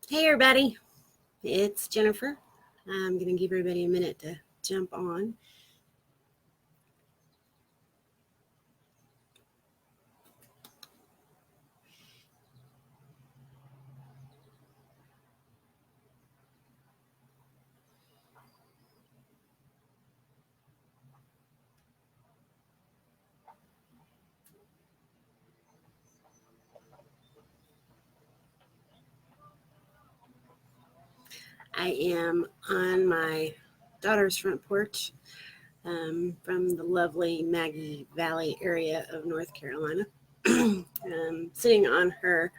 Hey everybody, it's Jennifer. I'm going to give everybody a minute to jump on. I am on my daughter's front porch from the lovely Maggie Valley area of North Carolina, sitting on her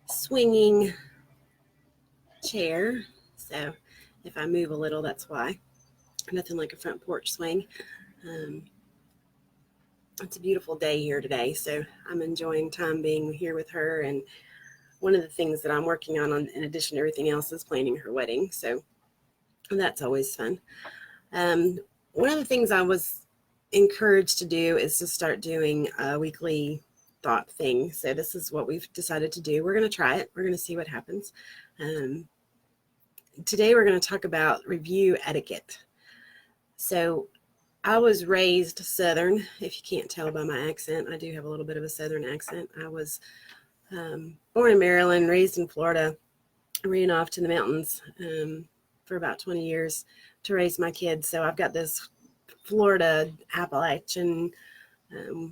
swinging chair. So if I move a little, that's why. Nothing like a front porch swing. Um, it's a beautiful day here today, so I'm enjoying time being here with her. And one of the things that I'm working on in addition to everything else, is planning her wedding. So that's always fun. Um, One of the things I was encouraged to do is to start doing a weekly thought thing. So this is what we've decided to do. We're going to try it. We're going to see what happens. Um, Today we're going to talk about review etiquette. So I was raised Southern. If you can't tell by my accent, I do have a little bit of a Southern accent. I was born in Maryland, raised in Florida, ran off to the mountains for about 20 years to raise my kids. So I've got this Florida, Appalachian,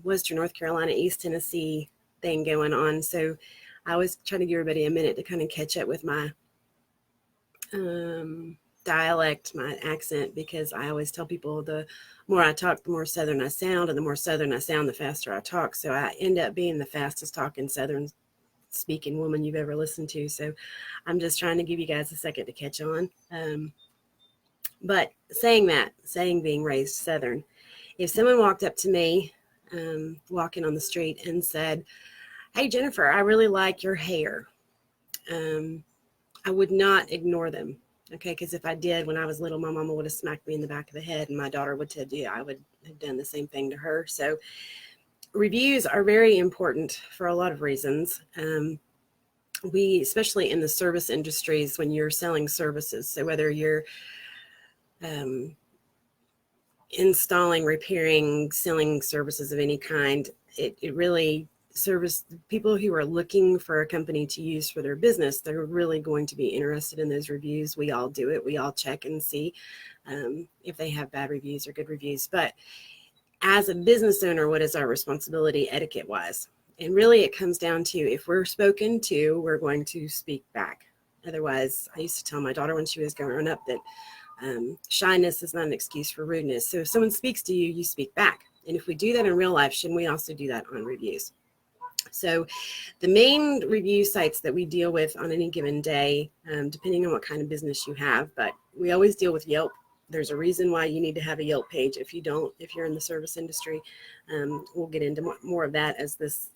Western North Carolina, East Tennessee thing going on. So I always try to give everybody a minute to kind of catch up with my dialect, my accent, because I always tell people the more I talk, the more Southern I sound, and the more Southern I sound, the faster I talk. So I end up being the fastest talking Southern speaking woman you've ever listened to. So I'm just trying to give you guys a second to catch on. But saying being raised Southern, if someone walked up to me walking on the street and said, "Hey, Jennifer, I really like your hair," I would not ignore them. Okay, because if I did when I was little, my mama would have smacked me in the back of the head, and my daughter would tell you I would have done the same thing to her. So reviews are very important for a lot of reasons. We, especially in the service industries, when you're selling services, so whether you're um, installing, repairing, selling services of any kind, it really service people who are looking for a company to use for their business. They're really going to be interested in those reviews. We all do it. We all check and see if they have bad reviews or good reviews. But as a business owner, what is our responsibility etiquette wise? And really it comes down to, if we're spoken to, we're going to speak back. Otherwise, I used to tell my daughter when she was growing up that shyness is not an excuse for rudeness. So if someone speaks to you, you speak back. And if we do that in real life, shouldn't we also do that on reviews? So the main review sites that we deal with on any given day, depending on what kind of business you have, but we always deal with Yelp. There's a reason why you need to have a Yelp page. If you don't, if you're in the service industry, we'll get into more of that as this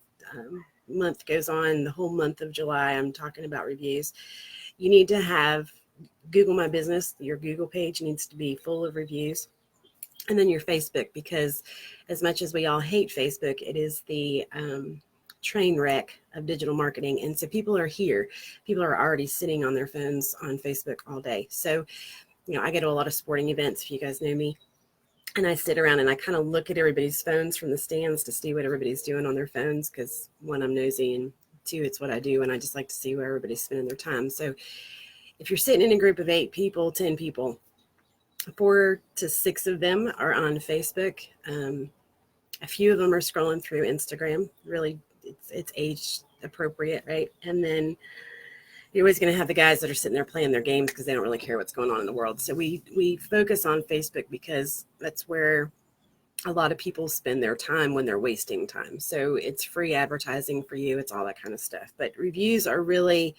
month goes on. The whole month of July, I'm talking about reviews. You need to have Google My Business. Your Google page needs to be full of reviews. And then your Facebook, because as much as we all hate Facebook, it is the train wreck of digital marketing. And so people are here. People are already sitting on their phones on Facebook all day. So, I go to a lot of sporting events, if you guys know me. And I sit around and I kind of look at everybody's phones from the stands to see what everybody's doing on their phones, because one, I'm nosy, and two, it's what I do. And I just like to see where everybody's spending their time. So if you're sitting in a group of 8 people, 10 people, 4 to 6 of them are on Facebook. A few of them are scrolling through Instagram. Really, it's age appropriate, right? And then you're always going to have the guys that are sitting there playing their games because they don't really care what's going on in the world. So we focus on Facebook because that's where a lot of people spend their time when they're wasting time. So it's free advertising for you. It's all that kind of stuff. But reviews are really,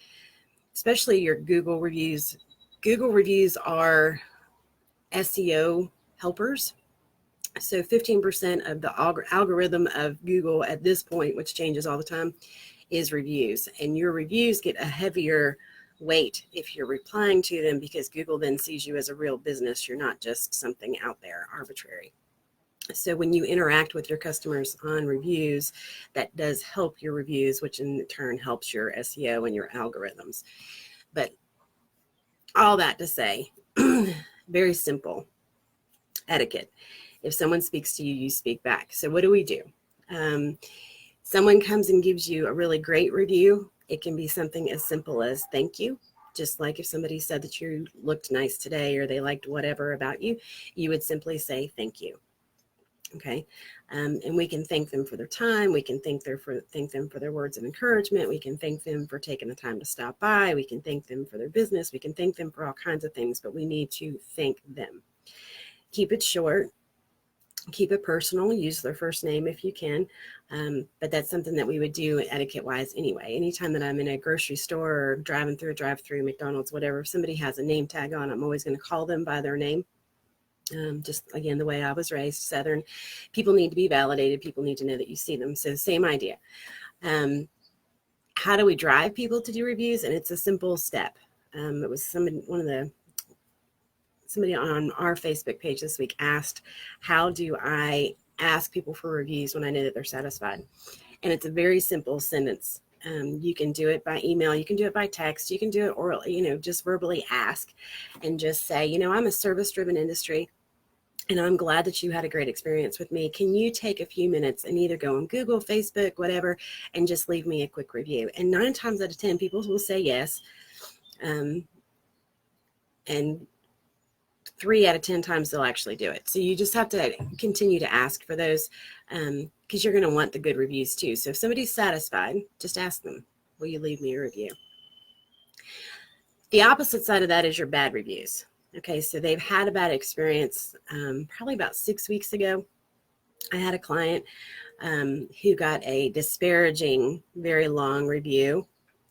especially your Google reviews. Google reviews are SEO helpers. So 15% of the algorithm of Google at this point, which changes all the time, is reviews. And your reviews get a heavier weight if you're replying to them, because Google then sees you as a real business. You're not just something out there arbitrary. So when you interact with your customers on reviews, that does help your reviews, which in turn helps your SEO and your algorithms. But all that to say, very simple etiquette. If someone speaks to you, you speak back. So what do we do? Someone comes and gives you a really great review. It can be something as simple as thank you. Just like if somebody said that you looked nice today or they liked whatever about you, you would simply say thank you. Okay. And we can thank them for their time. We can thank them for their words of encouragement. We can thank them for taking the time to stop by. We can thank them for their business. We can thank them for all kinds of things, but we need to thank them. Keep it short. Keep it personal. Use their first name if you can. But that's something that we would do etiquette wise anyway. Anytime that I'm in a grocery store or driving through a drive-through, McDonald's, whatever, if somebody has a name tag on, I'm always going to call them by their name. Just again, the way I was raised, Southern. People need to be validated. People need to know that you see them. So same idea. How do we drive people to do reviews? And it's a simple step. It was somebody on our Facebook page this week asked, how do I ask people for reviews when I know that they're satisfied? And it's a very simple sentence. You can do it by email. You can do it by text. You can do it orally, just verbally ask and just say, I'm a service-driven industry. And I'm glad that you had a great experience with me. Can you take a few minutes and either go on Google, Facebook, whatever, and just leave me a quick review? And 9 times out of 10, people will say yes. And 3 out of 10 times they'll actually do it. So you just have to continue to ask for those because you're going to want the good reviews too. So if somebody's satisfied, just ask them, will you leave me a review? The opposite side of that is your bad reviews. Okay, so they've had a bad experience. Probably about 6 weeks ago, I had a client who got a disparaging, very long review,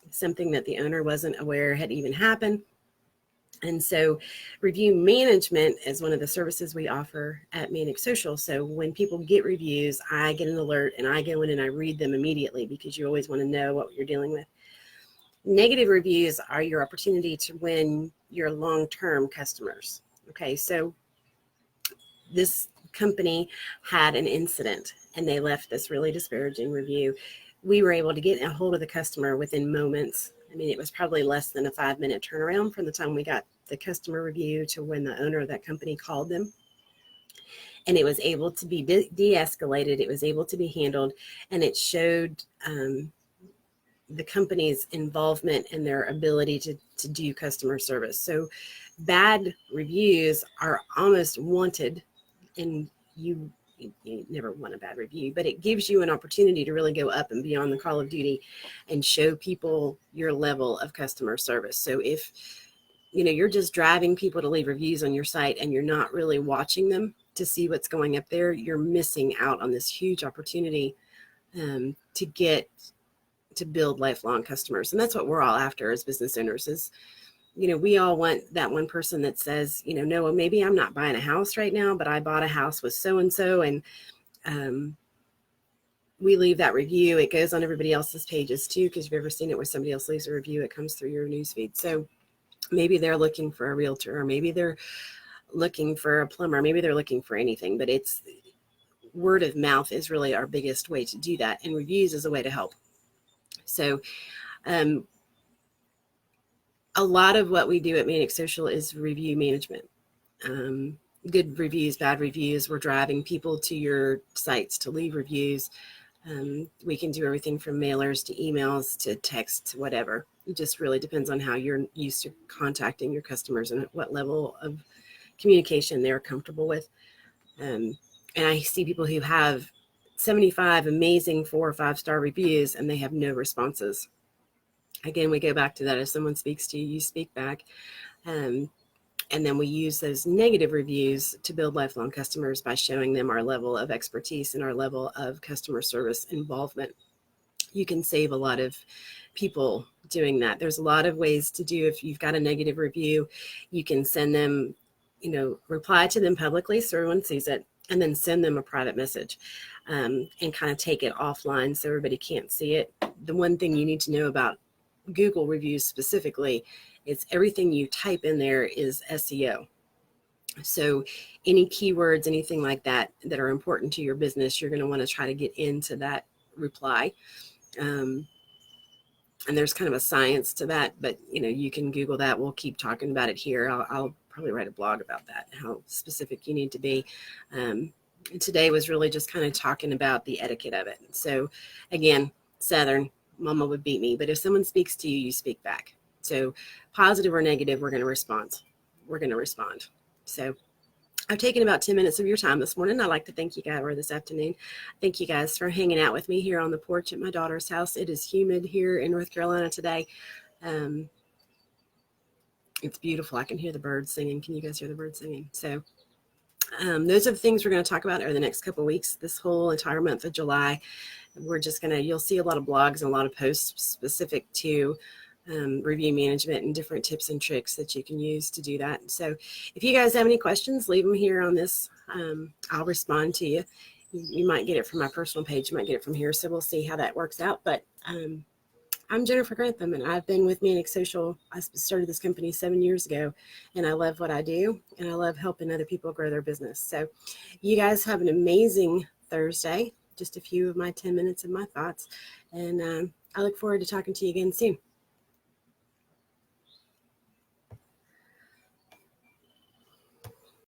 something that the owner wasn't aware had even happened. And so review management is one of the services we offer at Manic Social. So when people get reviews, I get an alert and I go in and I read them immediately because you always want to know what you're dealing with. Negative reviews are your opportunity to win your long-term customers. Okay, so this company had an incident and they left this really disparaging review. We were able to get a hold of the customer within moments. I mean, it was probably less than a 5-minute turnaround from the time we got the customer review to when the owner of that company called them. And it was able to be de-escalated. It was able to be handled, and it showed the company's involvement and their ability to do customer service. So bad reviews are almost wanted, and you never want a bad review, but it gives you an opportunity to really go up and beyond the call of duty and show people your level of customer service. So if you're just driving people to leave reviews on your site and you're not really watching them to see what's going up there, you're missing out on this huge opportunity to build lifelong customers. And that's what we're all after as business owners is, we all want that one person that says, no, well, maybe I'm not buying a house right now, but I bought a house with so-and-so. And we leave that review. It goes on everybody else's pages too, because if you've ever seen it where somebody else leaves a review, it comes through your newsfeed. So maybe they're looking for a realtor, or maybe they're looking for a plumber, maybe they're looking for anything, but it's word of mouth is really our biggest way to do that. And reviews is a way to help. So a lot of what we do at Manic Social is review management. Good reviews, bad reviews. We're driving people to your sites to leave reviews. We can do everything from mailers to emails to text to whatever. It just really depends on how you're used to contacting your customers and what level of communication they're comfortable with. And I see people who have 75 amazing 4 or 5-star reviews and they have no responses. Again, we go back to that. If someone speaks to you, you speak back. And then we use those negative reviews to build lifelong customers by showing them our level of expertise and our level of customer service involvement. You can save a lot of people doing that. There's a lot of ways to do. If you've got a negative review, you can send them, reply to them publicly so everyone sees it, and then send them a private message and kind of take it offline so everybody can't see it. The one thing you need to know about Google reviews specifically is everything you type in there is SEO. So any keywords, anything like that are important to your business, you're going to want to try to get into that reply. And there's kind of a science to that, but you can Google that. We'll keep talking about it here. I'll probably write a blog about that, how specific you need to be. And today was really just kind of talking about the etiquette of it. So again, Southern, mama would beat me, but if someone speaks to you, you speak back. So positive or negative, we're going to respond. We're going to respond. So I've taken about 10 minutes of your time this morning. I'd like to thank you guys, or this afternoon. Thank you guys for hanging out with me here on the porch at my daughter's house. It is humid here in North Carolina today. It's beautiful. I can hear the birds singing. Can you guys hear the birds singing? So those are the things we're going to talk about over the next couple of weeks, this whole entire month of July. We're just going to, you'll see a lot of blogs and a lot of posts specific to review management and different tips and tricks that you can use to do that. So if you guys have any questions, leave them here on this. I'll respond to you. You might get it from my personal page. You might get it from here. So we'll see how that works out. But I'm Jennifer Grantham, and I've been with Manic Social. I started this company 7 years ago, and I love what I do, and I love helping other people grow their business. So you guys have an amazing Thursday. Just a few of my 10 minutes of my thoughts, and I look forward to talking to you again soon.